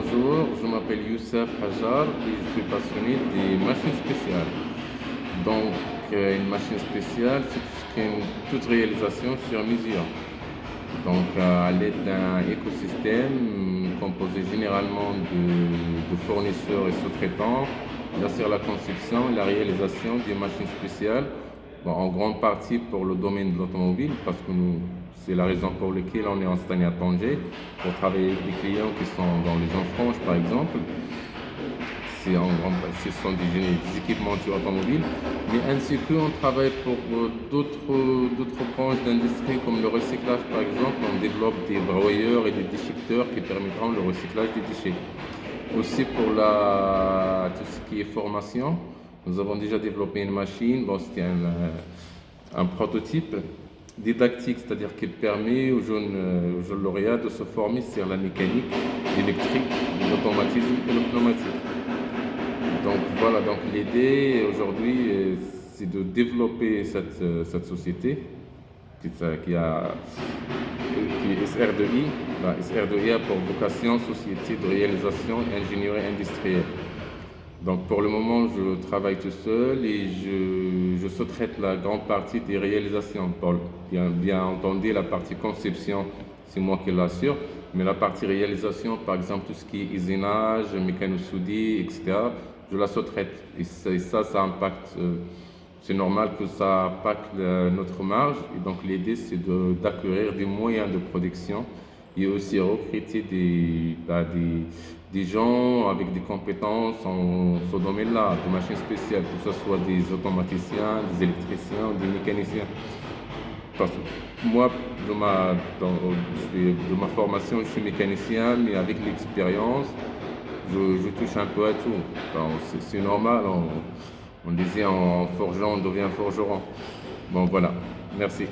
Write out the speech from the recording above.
bonjour, je m'appelle Youssef Hajar et je suis passionné des machines spéciales. Donc, une machine spéciale, c'est tout ce qui est toute réalisation sur mesure. Donc, à l'aide d'un écosystème composé généralement de fournisseurs et sous-traitants, il assure la conception et la réalisation des machines spéciales, bon, en grande partie pour le domaine de l'automobile, parce que c'est la raison pour laquelle on est installé à Tanger, pour travailler avec des clients qui sont dans les Hauts-de-France, par exemple. Ce sont des équipementiers automobiles, mais ainsi qu'on travaille pour d'autres branches d'industrie comme le recyclage par exemple. On développe des broyeurs et des déchiqueteurs qui permettront le recyclage des déchets. Aussi pour tout ce qui est formation, nous avons déjà développé une machine, bon, c'était un prototype didactique, c'est-à-dire qu'il permet aux jeunes lauréats de se former sur la mécanique, l'électrique, l'automatisme et le pneumatique. Donc voilà, donc l'idée aujourd'hui, c'est de développer cette société qui est SR2I. La SR2I a pour vocation Société de réalisation et ingénierie industrielle. Donc pour le moment, je travaille tout seul et je sous-traite la grande partie des réalisations. Bien entendu, la partie conception, c'est moi qui l'assure, mais la partie réalisation, par exemple tout ce qui est usinage, mécano-soudé, etc., je la sous-traite. Et ça impacte, c'est normal que ça impacte notre marge. Et donc l'idée, c'est d'acquérir des moyens de production et aussi recruter des gens avec des compétences en ce domaine-là, des machines spéciales, que ce soit des automaticiens, des électriciens, des mécaniciens. Parce que moi, de ma formation, je suis mécanicien, mais avec l'expérience, je touche un peu à tout. C'est normal, on disait en forgeant, on devient forgeron. Bon, voilà, merci.